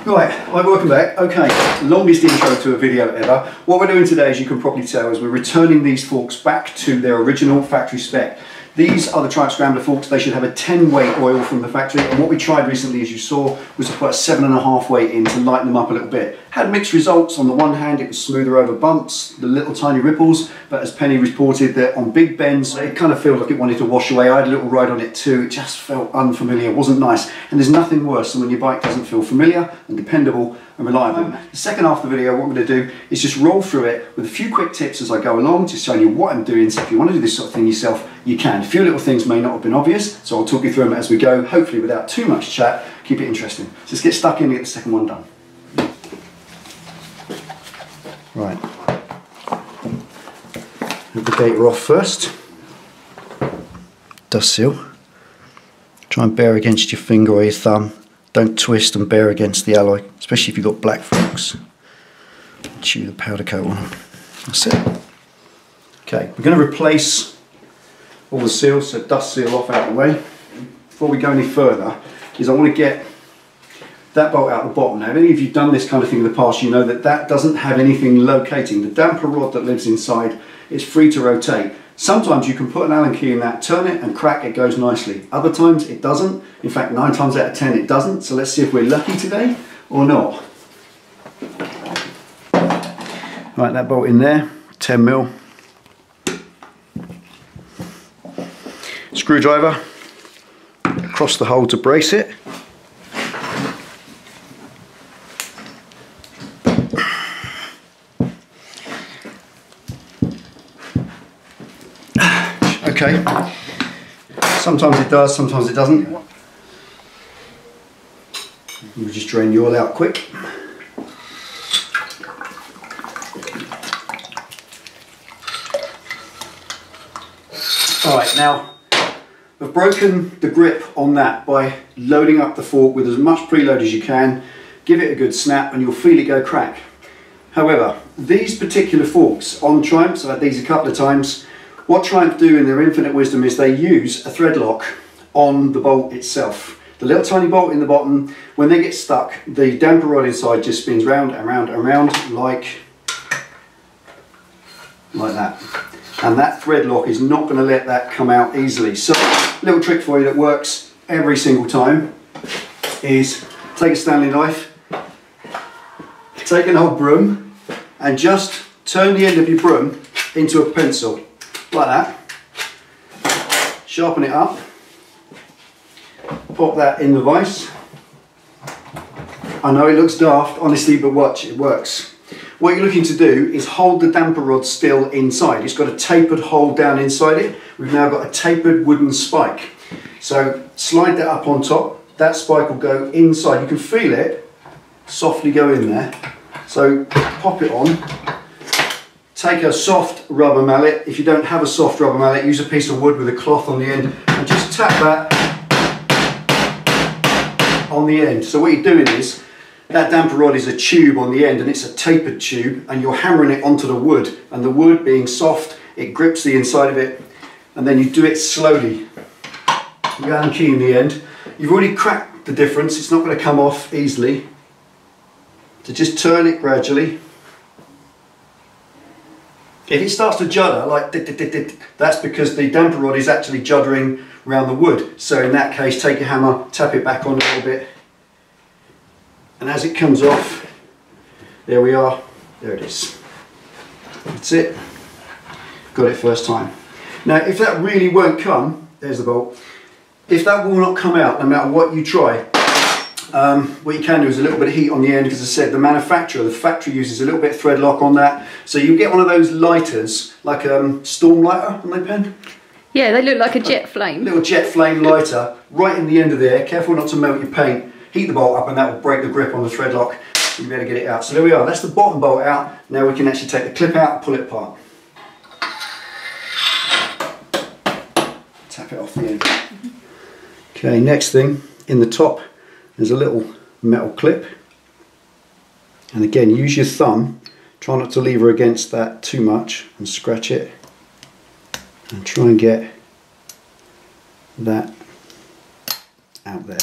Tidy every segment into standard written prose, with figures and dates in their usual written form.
Right, welcome back. Okay, longest intro to a video ever. What we're doing today, as you can probably tell, is we're returning these forks back to their original factory spec. These are the Triumph Scrambler forks. They should have a 10 weight oil from the factory, and what we tried recently, as you saw, was to put a 7.5 weight in to lighten them up a little bit. Had mixed results. On the one hand, it was smoother over bumps, the little tiny ripples, but as Penny reported, that on big bends, it kind of felt like it wanted to wash away. I had a little ride on it too. It just felt unfamiliar, wasn't nice. And there's nothing worse than when your bike doesn't feel familiar and dependable and reliable. The second half of the video, what I'm going to do is just roll through it with a few quick tips as I go along, just showing you what I'm doing. So if you want to do this sort of thing yourself, you can. A few little things may not have been obvious, so I'll talk you through them as we go, hopefully without too much chat. Keep it interesting. So let's get stuck in and get the second one done. Right. Lubricator off first. Dust seal. Try and bear against your finger or your thumb. Don't twist and bear against the alloy, especially if you've got black forks. Chew the powder coat on them. That's it. Okay, we're going to replace all the seals, so dust seal off out of the way. Before we go any further, is I want to get that bolt out the bottom. Now, if any of you have done this kind of thing in the past, you know that that doesn't have anything locating. The damper rod that lives inside is free to rotate. Sometimes you can put an Allen key in that, turn it and crack, it goes nicely. Other times it doesn't. In fact, 9 times out of 10 it doesn't. So let's see if we're lucky today or not. Right, that bolt in there, 10 mil. Screwdriver across the hole to brace it. Okay, sometimes it does, sometimes it doesn't. We'll just drain the oil out quick. Alright, now I've broken the grip on that by loading up the fork with as much preload as you can. Give it a good snap and you'll feel it go crack. However, these particular forks on Triumphs, I've had these a couple of times. What Triumph do in their infinite wisdom is they use a thread lock on the bolt itself. The little tiny bolt in the bottom, when they get stuck, the damper rod inside just spins round and round and round like that. And that thread lock is not going to let that come out easily. So, little trick for you that works every single time is take a Stanley knife, take an old broom, and just turn the end of your broom into a pencil, like that. Sharpen it up, pop that in the vise. I know it looks daft, honestly, but watch, it works. What you're looking to do is hold the damper rod still inside. It's got a tapered hole down inside it. We've now got a tapered wooden spike. So slide that up on top. That spike will go inside. You can feel it softly go in there. So pop it on. Take a soft rubber mallet. If you don't have a soft rubber mallet, use a piece of wood with a cloth on the end and just tap that on the end. So what you're doing is, that damper rod is a tube on the end, and it's a tapered tube, and you're hammering it onto the wood, and the wood being soft, it grips the inside of it, and then you do it slowly. You go and key in the end. You've already cracked the difference, it's not going to come off easily. So just turn it gradually. If it starts to judder, like that's because the damper rod is actually juddering around the wood. So in that case, take your hammer, tap it back on a little bit, and as it comes off, there we are, there it is. That's it, got it first time. Now if that really won't come, there's the bolt, if that will not come out no matter what you try, what you can do is a little bit of heat on the end, because as I said, the manufacturer, the factory uses a little bit of thread lock on that, so you get one of those lighters, like a storm lighter on my pen. Yeah, they look like a jet flame. Little jet flame lighter, right in the end of there, careful not to melt your paint. Heat the bolt up and that will break the grip on the thread lock. You better get it out. So there we are, that's the bottom bolt out. Now we can actually take the clip out and pull it apart. Tap it off the end. Okay, next thing, in the top there's a little metal clip. And again, use your thumb, try not to lever against that too much and scratch it. And try and get that out there.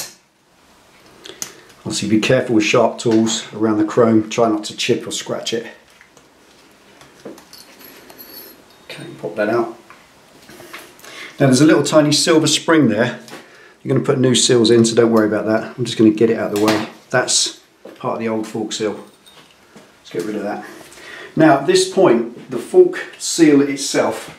Obviously be careful with sharp tools around the chrome, try not to chip or scratch it. Okay, pop that out. Now there's a little tiny silver spring there. You're going to put new seals in, so don't worry about that. I'm just going to get it out of the way. That's part of the old fork seal. Let's get rid of that. Now at this point, the fork seal itself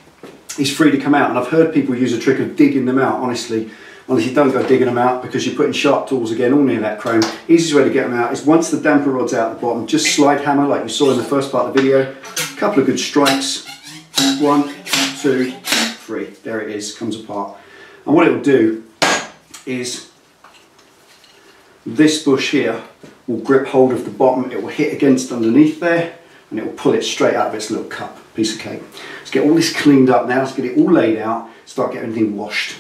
is free to come out, and I've heard people use a trick of digging them out. Honestly, don't go digging them out, because you're putting sharp tools again all near that chrome. Easiest way to get them out is once the damper rod's out the bottom, just slide hammer like you saw in the first part of the video. A couple of good strikes. 1, 2, 3. There it is, comes apart. And what it will do is this bush here will grip hold of the bottom. It will hit against underneath there, and it will pull it straight out of its little cup, piece of cake. Let's get all this cleaned up now. Let's get it all laid out. Start getting everything washed.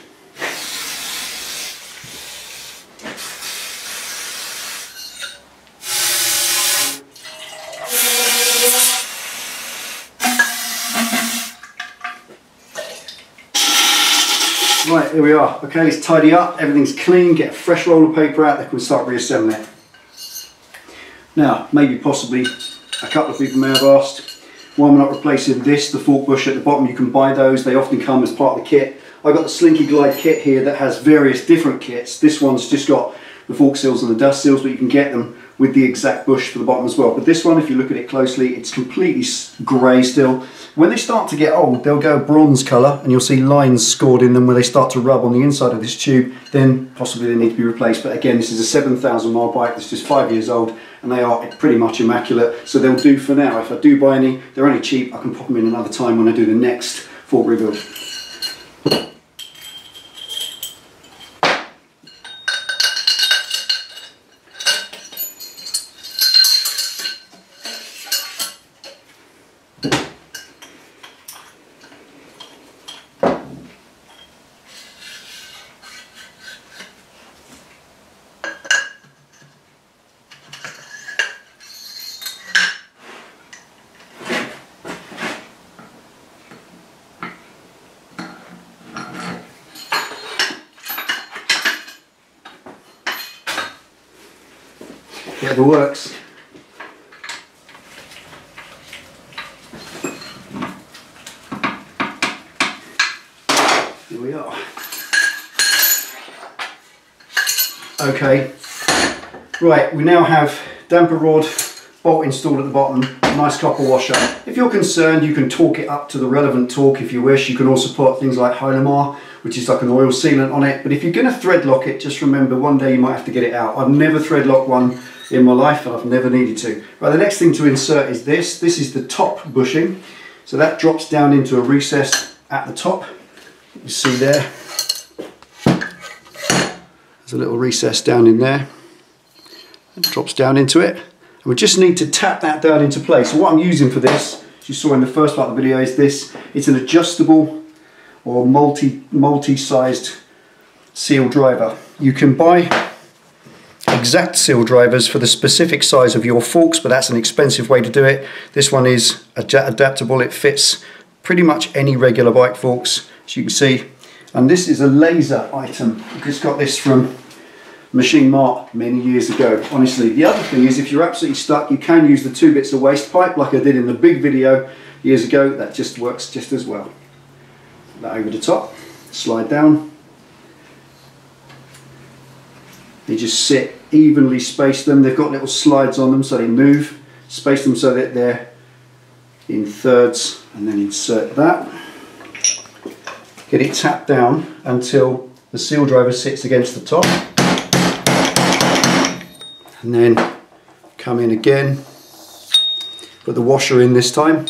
Right, here we are. Okay, let's tidy up. Everything's clean. Get a fresh roll of paper out. They can start reassembling it. Now, maybe possibly a couple of people may have asked why I'm not replacing this, the fork bush at the bottom. You can buy those. They often come as part of the kit. I've got the Slinky Glide kit here that has various different kits. This one's just got the fork seals and the dust seals, but you can get them with the exact bush for the bottom as well. But this one, if you look at it closely, it's completely grey still. When they start to get old, they'll go bronze colour, and you'll see lines scored in them where they start to rub on the inside of this tube. Then possibly they need to be replaced. But again, this is a 7,000 mile bike that's just 5 years old, and they are pretty much immaculate, so they'll do for now. If I do buy any, they're only cheap. I can pop them in another time when I do the next fork rebuild. Whatever works. Here we are. Okay, right, we now have damper rod bolt installed at the bottom, nice copper washer. If you're concerned, you can torque it up to the relevant torque if you wish. You can also put things like Hylamar, which is like an oil sealant on it. But if you're going to thread lock it, just remember one day you might have to get it out. I've never thread locked one in my life, and I've never needed to. Right, the next thing to insert is this. This is the top bushing. So that drops down into a recess at the top. You see there. There's a little recess down in there. It drops down into it. And we just need to tap that down into place. So what I'm using for this, as you saw in the first part of the video, is this. It's an adjustable or multi-sized seal driver. You can buy exact seal drivers for the specific size of your forks, but that's an expensive way to do it. This one is adaptable. It fits pretty much any regular bike forks, as you can see. And this is a laser item. I just got this from Machine Mart many years ago. Honestly, the other thing is if you're absolutely stuck, you can use the 2 bits of waste pipe like I did in the big video years ago. That just works just as well. That over the top, slide down. They just sit evenly, space them. They've got little slides on them so they move. Space them so that they're in thirds, and then insert that. Get it tapped down until the seal driver sits against the top. And then come in again, put the washer in this time.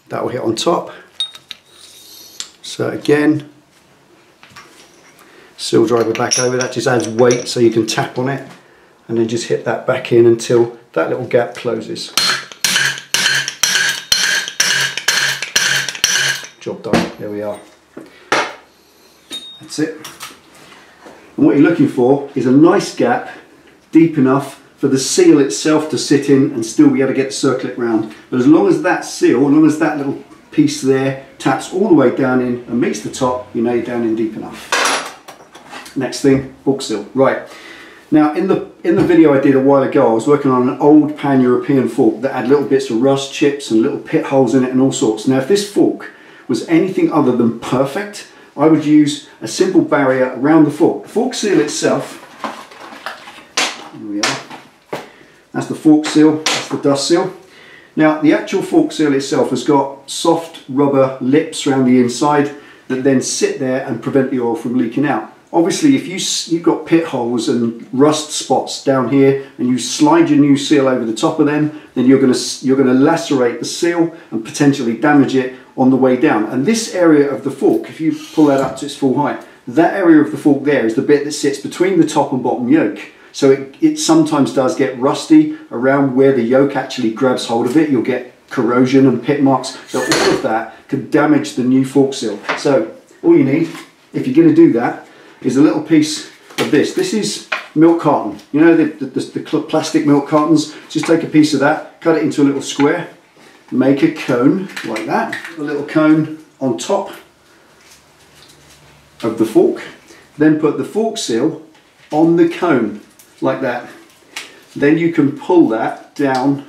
That will hit on top. So again, seal driver back over. That just adds weight so you can tap on it, and then just hit that back in until that little gap closes. Job done. There we are. That's it. And what you're looking for is a nice gap, deep enough for the seal itself to sit in and still be able to get the circlip round. But as long as that seal, as long as that little piece there taps all the way down in and meets the top, you know you're down in deep enough. Next thing, fork seal. Right. Now in the video I did a while ago, I was working on an old pan-European fork that had little bits of rust chips and little pit holes in it and all sorts. Now if this fork was anything other than perfect, I would use a simple barrier around the fork. The fork seal itself, here we are, that's the fork seal, that's the dust seal. Now the actual fork seal itself has got soft rubber lips around the inside that then sit there and prevent the oil from leaking out. Obviously if you've got pit holes and rust spots down here and you slide your new seal over the top of them, then you're going to lacerate the seal and potentially damage it on the way down. And this area of the fork, if you pull that up to its full height, that area of the fork there is the bit that sits between the top and bottom yoke. So it sometimes does get rusty around where the yoke actually grabs hold of it. You'll get corrosion and pit marks. So all of that could damage the new fork seal. So all you need, if you're going to do that, is a little piece of this. This is milk carton. You know the plastic milk cartons? Just take a piece of that, cut it into a little square, make a cone like that. A little cone on top of the fork. Then put the fork seal on the cone like that. Then you can pull that down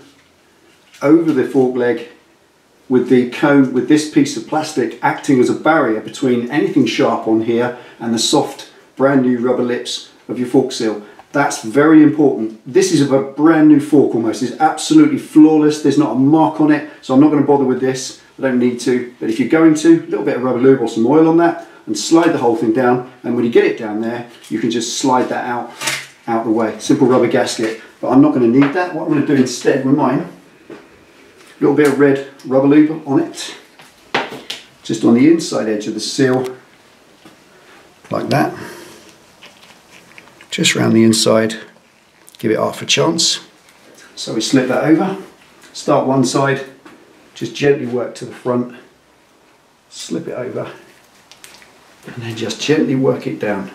over the fork leg with the cone, with this piece of plastic acting as a barrier between anything sharp on here and the soft brand new rubber lips of your fork seal. That's very important. This is a brand new fork almost. It's absolutely flawless. There's not a mark on it, so I'm not going to bother with this. I don't need to, but if you're going to, a little bit of rubber lube or some oil on that and slide the whole thing down, and when you get it down there you can just slide that out the way. Simple rubber gasket, but I'm not going to need that. What I'm going to do instead with mine, a little bit of red rubber lube on it, just on the inside edge of the seal, like that. Just around the inside, give it half a chance. So we slip that over, start one side, just gently work to the front, slip it over, and then just gently work it down.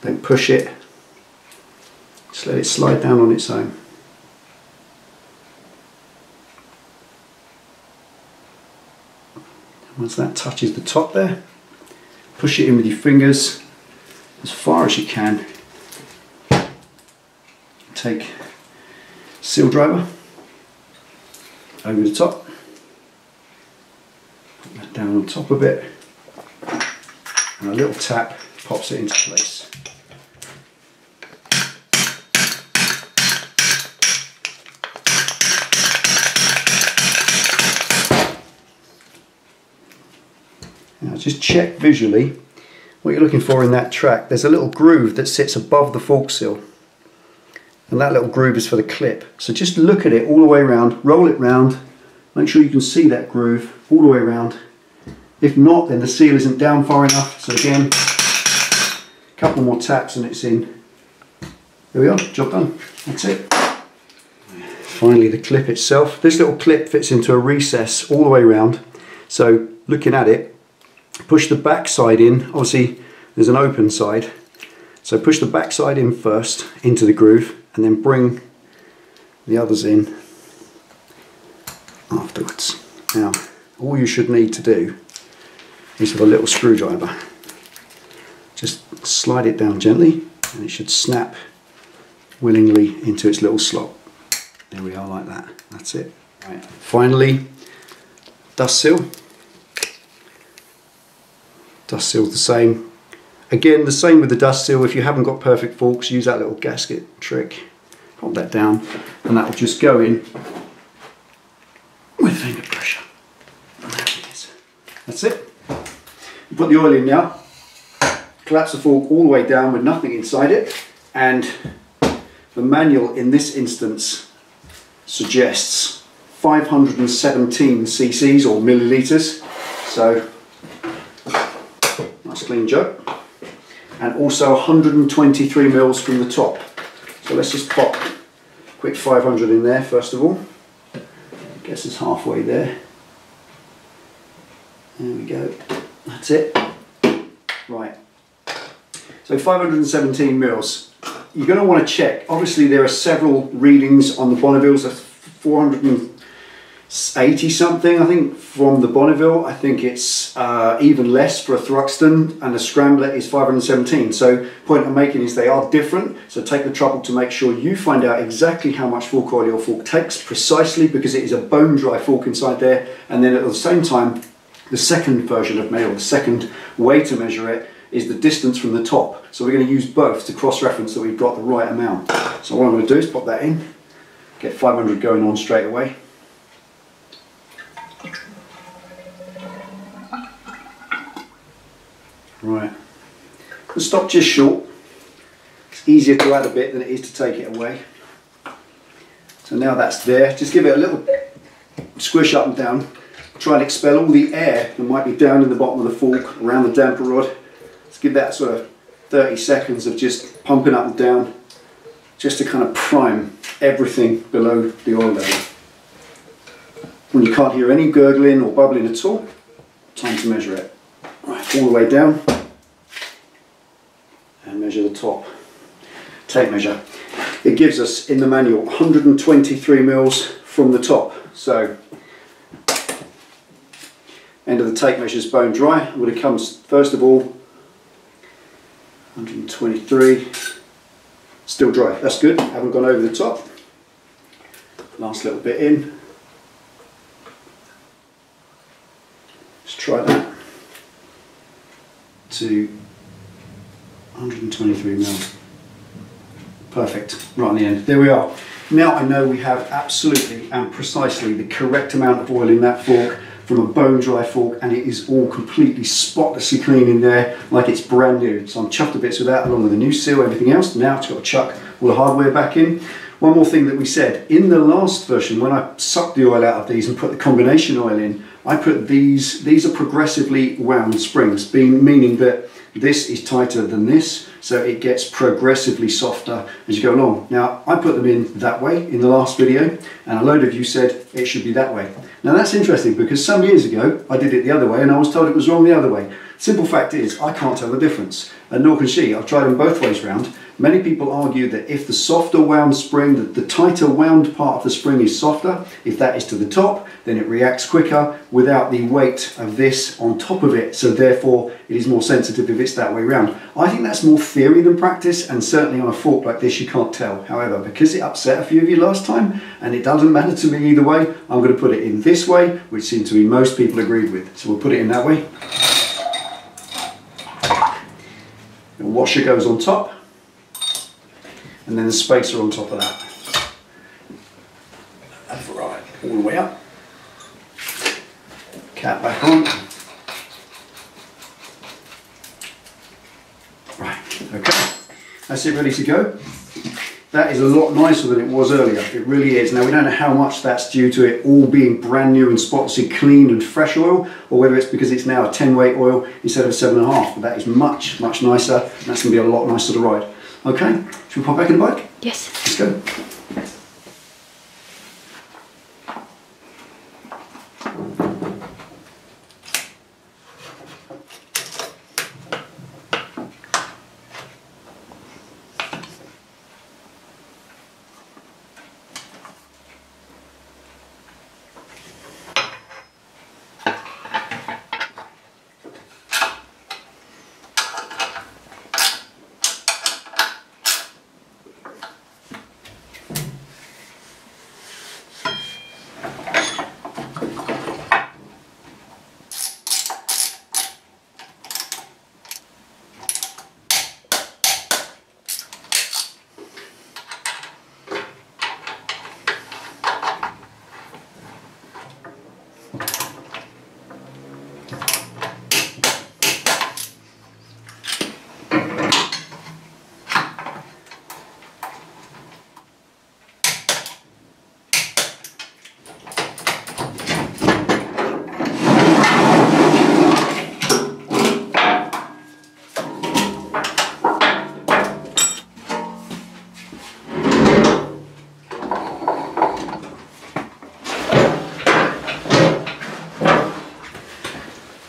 Don't push it, just let it slide down on its own. Once that touches the top there, push it in with your fingers as far as you can, take seal driver over the top, put that down on top of it, and a little tap pops it into place. Now just check visually what you're looking for in that track. There's a little groove that sits above the fork seal, and that little groove is for the clip. So just look at it all the way around, roll it round, make sure you can see that groove all the way around. If not, then the seal isn't down far enough. So again, a couple more taps and it's in. There we are, job done. That's it. Finally, the clip itself. This little clip fits into a recess all the way around. So looking at it, push the back side in. Obviously there's an open side, so push the back side in first into the groove and then bring the others in afterwards. Now all you should need to do is with a little screwdriver just slide it down gently and it should snap willingly into its little slot. There we are, like that. That's it. Right. Finally, dust seal. Dust seal's the same. Again, the same with the dust seal. If you haven't got perfect forks, use that little gasket trick. Pop that down and that will just go in with finger pressure. And there it is. That's it. You put the oil in now. Collapse the fork all the way down with nothing inside it. And the manual in this instance suggests 517 cc's or millilitres. So nice clean jug, and also 123 mils from the top. So let's just pop a quick 500 in there first of all. I guess it's halfway there. There we go. That's it. Right. So 517 mils. You're going to want to check. Obviously there are several readings on the Bonnevilles. That's 480 something, I think, from the Bonneville. I think it's even less for a Thruxton, and the Scrambler is 517. So point I'm making is they are different, so take the trouble to make sure you find out exactly how much fork oil your fork takes precisely, because it is a bone dry fork inside there. And then at the same time, the second version of measure, the second way to measure it, is the distance from the top. So we're going to use both to cross-reference that we've got the right amount. So what I'm going to do is pop that in, get 500 going on straight away. Right, the stop just short. It's easier to add a bit than it is to take it away. So now that's there, just give it a little squish up and down. Try and expel all the air that might be down in the bottom of the fork, around the damper rod. Let's give that sort of 30 seconds of just pumping up and down, just to kind of prime everything below the oil level. When you can't hear any gurgling or bubbling at all, time to measure it. Right, all the way down and measure the top. Tape measure. It gives us in the manual 123 mils from the top. So end of the tape measure is bone dry. When it comes, first of all, 123, still dry. That's good. Haven't gone over the top. Last little bit in. Let's try that. To 123 mils. Perfect, right on the end. There we are. Now I know we have absolutely and precisely the correct amount of oil in that fork from a bone dry fork, and it is all completely spotlessly clean in there, like it's brand new. So I'm chuffed to bits with that, along with the new seal, everything else. Now it's got to chuck all the hardware back in. One more thing that we said, in the last version, when I sucked the oil out of these and put the combination oil in, I put these are progressively wound springs, meaning that this is tighter than this, so it gets progressively softer as you go along. Now, I put them in that way in the last video, and a load of you said it should be that way. Now that's interesting, because some years ago I did it the other way and I was told it was wrong the other way. Simple fact is, I can't tell the difference, and nor can she. I've tried them both ways round. Many people argue that if the softer wound spring, the tighter wound part of the spring is softer, if that is to the top, then it reacts quicker with without the weight of this on top of it, so therefore it is more sensitive if it's that way around. I think that's more theory than practice, and certainly on a fork like this you can't tell. However, because it upset a few of you last time, and it doesn't matter to me either way, I'm going to put it in this way, which seems to be most people agreed with. So we'll put it in that way. The washer goes on top, and then the spacer on top of that. That's right, all the way up. Cap back on. Right, okay. That's it, ready to go. That is a lot nicer than it was earlier. It really is. Now we don't know how much that's due to it all being brand new and spotlessly clean and fresh oil, or whether it's because it's now a 10 weight oil instead of 7.5. But that is much, much nicer, and that's going to be a lot nicer to ride. Okay, should we pop back in the bike? Yes. Let's go.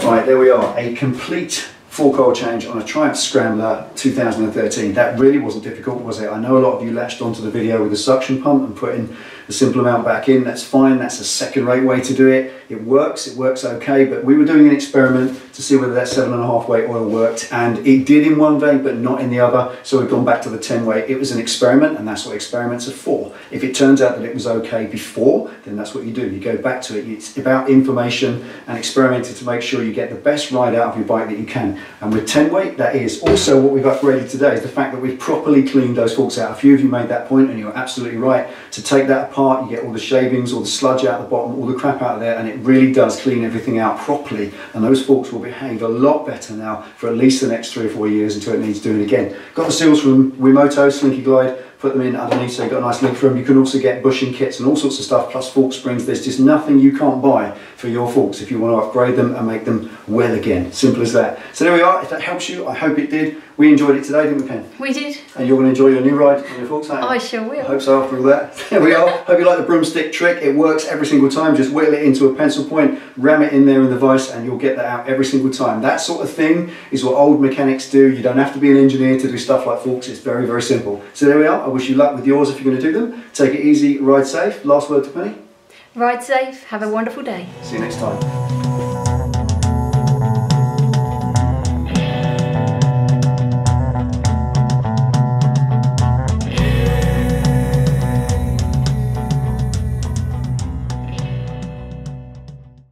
Right, there we are, a complete fork oil change on a Triumph Scrambler 2013. That really wasn't difficult, was it? I know a lot of you latched onto the video with the suction pump and put in a simple amount back in. That's fine, that's a second-rate way to do it. It works okay, but we were doing an experiment to see whether that 7.5 weight oil worked, and it did in one vein but not in the other, so we've gone back to the 10 weight. It was an experiment, and that's what experiments are for. If it turns out that it was okay before, then that's what you do. You go back to it. It's about information and experimenting to make sure you get the best ride out of your bike that you can. And with 10 weight, that is. Also, what we've upgraded today is the fact that we've properly cleaned those forks out. A few of you made that point, and you're absolutely right. To take that apart, you get all the shavings, all the sludge out the bottom, all the crap out of there, and it really does clean everything out properly. And those forks will behave a lot better now for at least the next 3 or 4 years until it needs doing again. Got the seals from Wemoto, Slinky Glide. Put them in underneath so you've got a nice link for them. You can also get bushing kits and all sorts of stuff, plus fork springs. There's just nothing you can't buy for your forks if you want to upgrade them and make them well again. Simple as that. So there we are. If that helps you, I hope it did. We enjoyed it today, didn't we, Pen? We did. And you're going to enjoy your new ride on your forks, aren't you? I sure will. I hope so after all that. There we are. Hope you like the broomstick trick. It works every single time. Just whittle it into a pencil point, ram it in there in the vise, and you'll get that out every single time. That sort of thing is what old mechanics do. You don't have to be an engineer to do stuff like forks. It's very, very simple. So there we are. I wish you luck with yours if you're going to do them. Take it easy, ride safe. Last word to Penny. Ride safe. Have a wonderful day. See you next time.